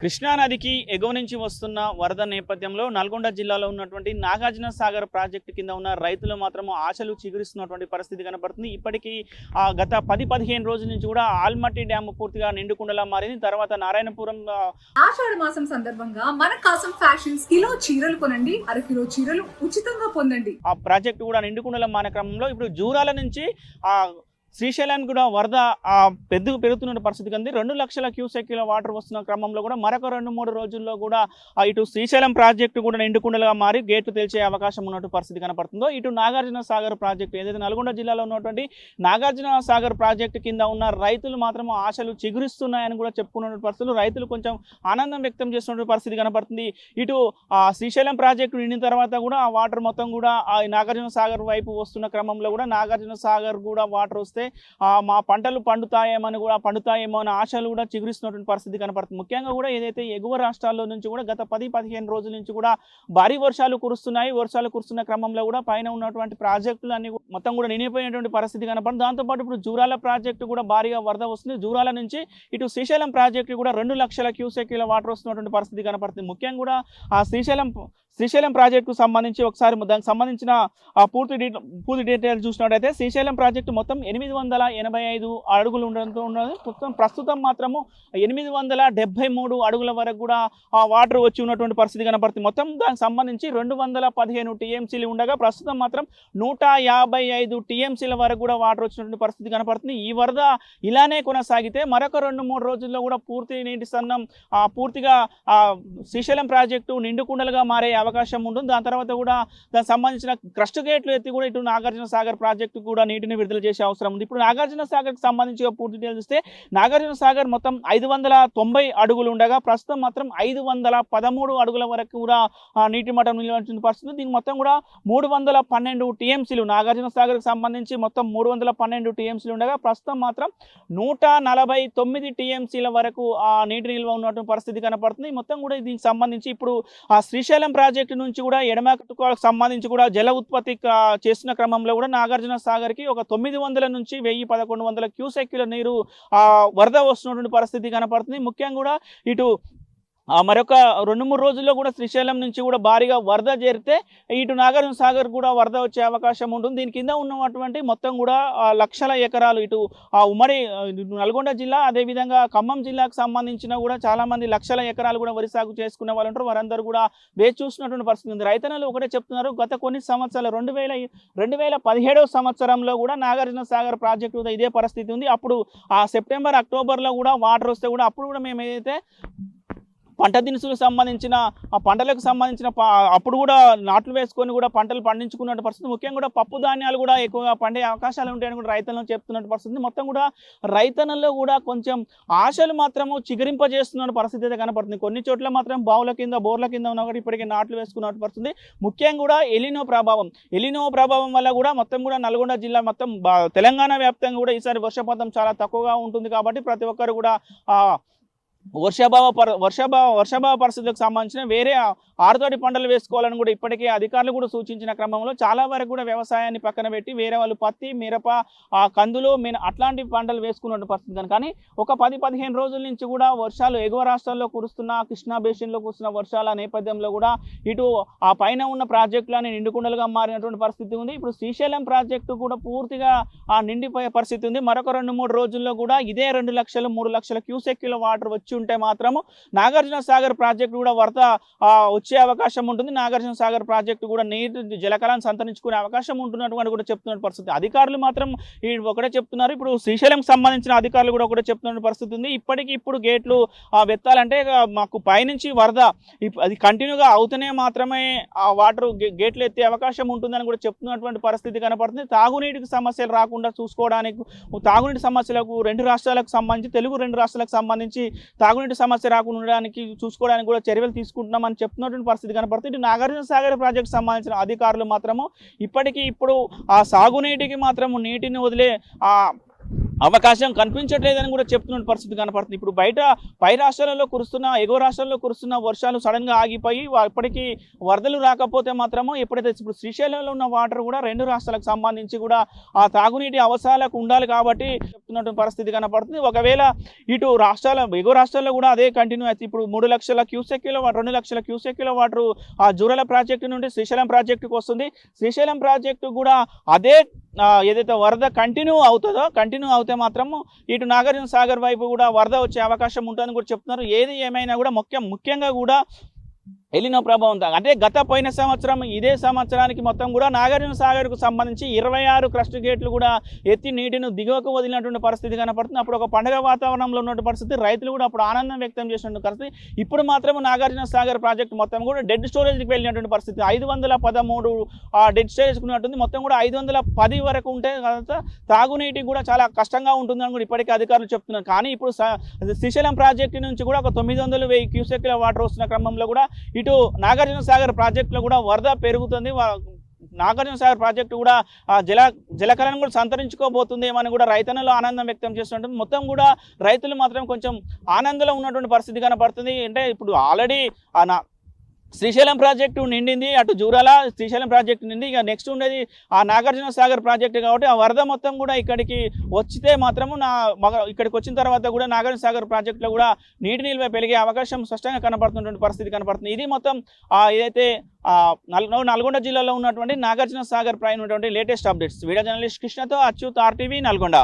కృష్ణా నదికి ఎగువ నుంచి వస్తున్న వరద నేపథ్యంలో నల్గొండ జిల్లాలో ఉన్నటువంటి నాగార్జున సాగర్ ప్రాజెక్టు కింద ఉన్న రైతులు మాత్రం ఆశలు చిగురిస్తున్నటువంటి పరిస్థితి కనబడుతుంది. ఇప్పటికీ గత 10-15 రోజుల నుంచి కూడా ఆల్మట్టి డ్యామ్ పూర్తిగా నిండుకుండలా మారింది. తర్వాత నారాయణపురం ఆషాఢ మాసం సందర్భంగా మన కాసం ఫ్యాషన్స్ కిలో చీరలు కొనండి, అరకిలో చీరలు ఉచితంగా పొందండి. ఆ ప్రాజెక్టు కూడా నిండుకుండలా మారిన క్రమంలో ఇప్పుడు జూరాల నుంచి శ్రీశైలానికి కూడా వరద పెరుగుతున్న పరిస్థితి కంది 2 లక్షల క్యూసెక్ల వాటర్ వస్తున్న క్రమంలో కూడా మరొక 2-3 రోజుల్లో కూడా ఇటు శ్రీశైలం ప్రాజెక్టు కూడా నిండుకుండలుగా మారి గేట్లు తెల్చే అవకాశం ఉన్నట్టు పరిస్థితి కనపడుతుందో, ఇటు నాగార్జున సాగర్ ప్రాజెక్టు ఏదైతే నల్గొండ జిల్లాలో ఉన్నటువంటి నాగార్జున సాగర్ ప్రాజెక్టు కింద ఉన్న రైతులు మాత్రం ఆశలు చిగురిస్తున్నాయని కూడా చెప్పుకున్న పరిస్థితులు, రైతులు కొంచెం ఆనందం వ్యక్తం చేస్తున్న పరిస్థితి కనపడుతుంది. ఇటు శ్రీశైలం ప్రాజెక్టు నిండిన తర్వాత కూడా ఆ వాటర్ మొత్తం కూడా నాగార్జున సాగర్ వైపు వస్తున్న క్రమంలో కూడా నాగార్జున సాగర్ కూడా వాటర్ వస్తే మా పంటలు పండుతాయేమో అనే ఆశలు కూడా చిగురిస్తున్నటువంటి పరిస్థితి కనపడుతుంది. ముఖ్యంగా కూడా ఏదైతే ఎగువ రాష్ట్రాల్లో నుంచి కూడా గత 10-15 రోజుల నుంచి కూడా భారీ వర్షాలు కురుస్తున్నాయి. వర్షాలు కురుస్తున్న క్రమంలో కూడా పైన ఉన్నటువంటి ప్రాజెక్టులు అన్ని మొత్తం కూడా నిండిపోయినటువంటి పరిస్థితి కనపడుతుంది. దాంతోపాటు ఇప్పుడు జూరాల ప్రాజెక్టు కూడా భారీగా వరద వస్తుంది. జూరాల నుంచి ఇటు శ్రీశైలం ప్రాజెక్టు కూడా 2 లక్షల క్యూసెక్ల వాటర్ వస్తున్నటువంటి పరిస్థితి కనపడుతుంది. ముఖ్యంగా కూడా ఆ శ్రీశైలం ప్రాజెక్టుకు సంబంధించి ఒకసారి దానికి సంబంధించిన పూర్తి డీటెయిల్స్ చూసినట్టయితే శ్రీశైలం ప్రాజెక్టు మొత్తం 885 అడుగులు ఉండడంతో ఉన్నది. ప్రస్తుతం మాత్రము 873 అడుగుల వరకు కూడా ఆ వాటర్ వచ్చి ఉన్నటువంటి పరిస్థితి కనపడుతుంది. మొత్తం దానికి సంబంధించి 215 టీఎంసీలు ఉండగా ప్రస్తుతం మాత్రం 155 టీఎంసీల వరకు కూడా వాటర్ వచ్చినటువంటి పరిస్థితి కనపడుతుంది. ఈ వరద ఇలానే కొనసాగితే మరొక 2-3 రోజుల్లో కూడా పూర్తి నీటి సన్నం పూర్తిగా శ్రీశైలం ప్రాజెక్టు నిండుకుండలుగా మారే అవకాశం ఉంటుంది. దాని తర్వాత కూడా దానికి సంబంధించిన క్రస్ట్ గేట్లు ఎత్తి కూడా ఇటు నాగార్జున సాగర్ ప్రాజెక్టు కూడా నీటిని విడుదల చేసే అవసరం ఉంది. ఇప్పుడు నాగార్జున సాగర్కి సంబంధించి పూర్తి డీటెయిల్స్ ఇస్తే నాగార్జున సాగర్ మొత్తం 590 అడుగులు ఉండగా ప్రస్తుతం మాత్రం 513 అడుగుల వరకు కూడా నీటి మట్టం నిలవచ్చిన పరిస్థితి. దీనికి మొత్తం కూడా 312 టీఎంసీలు నాగార్జున సాగర్కి సంబంధించి మొత్తం 312 టీఎంసీలు ఉండగా ప్రస్తుతం మాత్రం 149 టీఎంసీల వరకు నీటి నిల్వ ఉన్నటువంటి పరిస్థితి కనపడుతుంది. మొత్తం కూడా దీనికి సంబంధించి ఇప్పుడు శ్రీశైలం ప్రాజెక్టు నుంచి కూడా ఎడమకట్టుకు సంబంధించి కూడా జల ఉత్పత్తి చేస్తున్న క్రమంలో కూడా నాగార్జున సాగర్కి ఒక 900 నుంచి 1000-1100 క్యూసెక్ల నీరు వరద వస్తున్నటువంటి పరిస్థితి కనపడుతుంది. ముఖ్యంగా కూడా ఇటు మరొక 2-3 రోజుల్లో కూడా శ్రీశైలం నుంచి కూడా భారీగా వరద చేరితే ఇటు నాగార్జున సాగర్ కూడా వరద వచ్చే అవకాశం ఉంటుంది. దీని కింద ఉన్నటువంటి మొత్తం కూడా లక్షల ఎకరాలు ఇటు ఉమ్మడి నల్గొండ జిల్లా అదేవిధంగా ఖమ్మం జిల్లాకు సంబంధించిన కూడా చాలామంది లక్షల ఎకరాలు కూడా వరి సాగు చేసుకునే వాళ్ళు ఉంటారు. వారందరూ కూడా వేచి చూస్తున్నటువంటి పరిస్థితి ఉంది. రైతన్నలు ఒకటే చెప్తున్నారు, గత కొన్ని సంవత్సరాలు 2017వ సంవత్సరంలో కూడా నాగార్జున సాగర్ ప్రాజెక్టు ఇదే పరిస్థితి ఉంది. అప్పుడు సెప్టెంబర్ అక్టోబర్లో కూడా వాటర్ వస్తే కూడా అప్పుడు కూడా మేము ఏదైతే పంట దినుసులకు సంబంధించిన పంటలకు సంబంధించిన అప్పుడు కూడా నాట్లు వేసుకొని కూడా పంటలు పండించుకున్న పరిస్థితి. ముఖ్యంగా కూడా పప్పు ధాన్యాలు కూడా ఎక్కువగా పండే అవకాశాలు ఉంటాయని కూడా రైతులను చెప్తున్న పరిస్థితి. మొత్తం కూడా రైతన్నల్లో కూడా కొంచెం ఆశలు మాత్రము చిగురింపజేస్తున్న పరిస్థితి అయితే కనపడుతుంది. కొన్ని చోట్ల మాత్రం బావుల కింద బోర్ల కింద ఉన్నా కూడా ఇప్పటికే నాట్లు వేసుకున్న పరిస్థితి. ముఖ్యంగా కూడా ఎలినో ప్రభావం వల్ల కూడా మొత్తం కూడా నల్గొండ జిల్లా మొత్తం తెలంగాణ వ్యాప్తంగా కూడా ఈసారి వర్షపాతం చాలా తక్కువగా ఉంటుంది. కాబట్టి ప్రతి ఒక్కరు కూడా వర్షాభావ పరిస్థితులకు సంబంధించిన వేరే ఆరుతోటి పంటలు వేసుకోవాలని కూడా ఇప్పటికే అధికారులు కూడా సూచించిన క్రమంలో చాలా వరకు కూడా వ్యవసాయాన్ని పక్కన పెట్టి వేరే వాళ్ళు పత్తి, మిరప, కందులు, అట్లాంటి పంటలు వేసుకున్న పరిస్థితి. కానీ ఒక 10-15 రోజుల నుంచి కూడా వర్షాలు ఎగువ రాష్ట్రాల్లో కురుస్తున్న కృష్ణా బేసిన్లో కురుస్తున్న వర్షాల నేపథ్యంలో కూడా ఇటు ఆ పైన ఉన్న ప్రాజెక్టులని నిండుకుండలుగా మారినటువంటి పరిస్థితి ఉంది. ఇప్పుడు శ్రీశైలం ప్రాజెక్టు కూడా పూర్తిగా నిండిపోయే పరిస్థితి ఉంది. మరొక 2-3 రోజుల్లో కూడా ఇదే 2 లక్షలు 3 లక్షల క్యూసెక్ల వాటర్ వచ్చి ఉంటే మాత్రము నాగార్జున సాగర్ ప్రాజెక్టు కూడా వరద వచ్చే అవకాశం ఉంటుంది. నాగార్జున సాగర్ ప్రాజెక్టు కూడా నీటి జలకళను సంతరించుకునే అవకాశం ఉంటున్నటువంటి కూడా చెప్తున్న పరిస్థితి. అధికారులు మాత్రం ఒకటే చెప్తున్నారు. ఇప్పుడు శ్రీశైలంకి సంబంధించిన అధికారులు కూడా ఒకటే చెప్తున్న పరిస్థితి ఉంది. ఇప్పుడు గేట్లు వెత్తాలంటే మాకు పైనుంచి వరద అది కంటిన్యూగా అవుతూనే మాత్రమే ఆ వాటర్ గేట్లు ఎత్తే అవకాశం ఉంటుందని కూడా చెప్తున్నటువంటి పరిస్థితి కనపడుతుంది. తాగునీటికి సమస్యలు రాకుండా చూసుకోవడానికి తాగునీటి సమస్యలకు తెలుగు రెండు రాష్ట్రాలకు సంబంధించి తాగునీటి సమస్య రాకుండా ఉండడానికి చూసుకోవడానికి కూడా చర్యలు తీసుకుంటున్నామని చెప్తున్నటువంటి పరిస్థితి కనపడుతుంది. ఇటు నాగార్జున సాగర్ ప్రాజెక్టు సంబంధించిన అధికారులు మాత్రము ఇప్పుడు ఆ సాగునీటికి మాత్రము నీటిని వదిలే అవకాశం కనిపించట్లేదని కూడా చెప్తున్న పరిస్థితి కనపడుతుంది. ఇప్పుడు బయట పై రాష్ట్రాలలో కురుస్తున్న ఎగువ రాష్ట్రాల్లో కురుస్తున్న వర్షాలు సడన్గా ఆగిపోయి ఇప్పటికీ వరదలు రాకపోతే మాత్రము ఎప్పుడైతే ఇప్పుడు శ్రీశైలంలో ఉన్న వాటర్ కూడా రెండు రాష్ట్రాలకు సంబంధించి కూడా ఆ తాగునీటి అవసరాలకు ఉండాలి కాబట్టి చెప్తున్నటువంటి పరిస్థితి కనపడుతుంది. ఒకవేళ ఇటు ఎగువ రాష్ట్రాల్లో కూడా అదే కంటిన్యూ అయితే ఇప్పుడు 3 లక్షల క్యూసెక్ల 2 లక్షల క్యూసెక్ల వాటర్ ఆ జూరాల ప్రాజెక్టు నుండి శ్రీశైలం ప్రాజెక్టుకు వస్తుంది. శ్రీశైలం ప్రాజెక్టు కూడా అదే ఏదైతే వరద కంటిన్యూ అవుతే మాత్రము ఇటు నాగార్జున సాగర్ వైపు కూడా వరద వచ్చే అవకాశం ఉంటుందని కూడా చెప్తున్నారు. ఏది ఏమైనా కూడా ముఖ్యంగా కూడా ఎలినో ప్రభావం అంటే పోయిన సంవత్సరం ఇదే సంవత్సరానికి మొత్తం కూడా నాగార్జున సాగర్కు సంబంధించి 26 క్రస్ట్ గేట్లు కూడా ఎత్తి నీటిని దిగువకు వదిలినటువంటి పరిస్థితి కనపడుతుంది. అప్పుడు ఒక పండుగ వాతావరణంలో ఉన్నటువంటి పరిస్థితి, రైతులు కూడా అప్పుడు ఆనందం వ్యక్తం చేసినటువంటి పరిస్థితి. ఇప్పుడు మాత్రం నాగార్జున సాగర్ ప్రాజెక్టు మొత్తం కూడా డెడ్ స్టోరేజ్కి వెళ్ళినటువంటి పరిస్థితి. 513 డెడ్ స్టోరేజ్కి ఉన్నట్టుంది. మొత్తం కూడా 510 వరకు ఉంటే తాగునీటికి కూడా చాలా కష్టంగా ఉంటుందని కూడా ఇప్పటికీ అధికారులు చెప్తున్నారు. కానీ ఇప్పుడు శ్రీశైలం ప్రాజెక్టు నుంచి కూడా ఒక 900-1000 క్యూసెక్ల వాటర్ వస్తున్న క్రమంలో కూడా ఇటు నాగార్జున సాగర్ ప్రాజెక్టులో కూడా వరద పెరుగుతుంది. నాగార్జున సాగర్ ప్రాజెక్టు కూడా జలకళను కూడా సంతరించుకోబోతుందేమని కూడా రైతన్నలు ఆనందం వ్యక్తం చేస్తుంటుంది. మొత్తం కూడా రైతులు మాత్రం కొంచెం ఆనందంలో ఉన్నటువంటి పరిస్థితి కనపడుతుంది. అంటే ఇప్పుడు ఆల్రెడీ శ్రీశైలం ప్రాజెక్టు నిండింది, అటు జూరాల శ్రీశైలం ప్రాజెక్టు నిండి ఇక నెక్స్ట్ ఉండేది ఆ నాగార్జున సాగర్ ప్రాజెక్టు కాబట్టి ఆ వరద మొత్తం కూడా ఇక్కడికి వచ్చితే మాత్రము ఇక్కడికి వచ్చిన తర్వాత కూడా నాగార్జున సాగర్ ప్రాజెక్టులో కూడా నీటి నిల్వ పెరిగే అవకాశం స్పష్టంగా కనపడుతున్నటువంటి పరిస్థితి కనపడుతుంది. ఇది మొత్తం ఏదైతే నల్గొండ జిల్లాలో ఉన్నటువంటి నాగార్జున సాగర్ పై ఉన్నటువంటి లేటెస్ట్ అప్డేట్స్. వీడియో జర్నలిస్ట్ కృష్ణతో అచ్యుత్, RTV, నల్గొండ.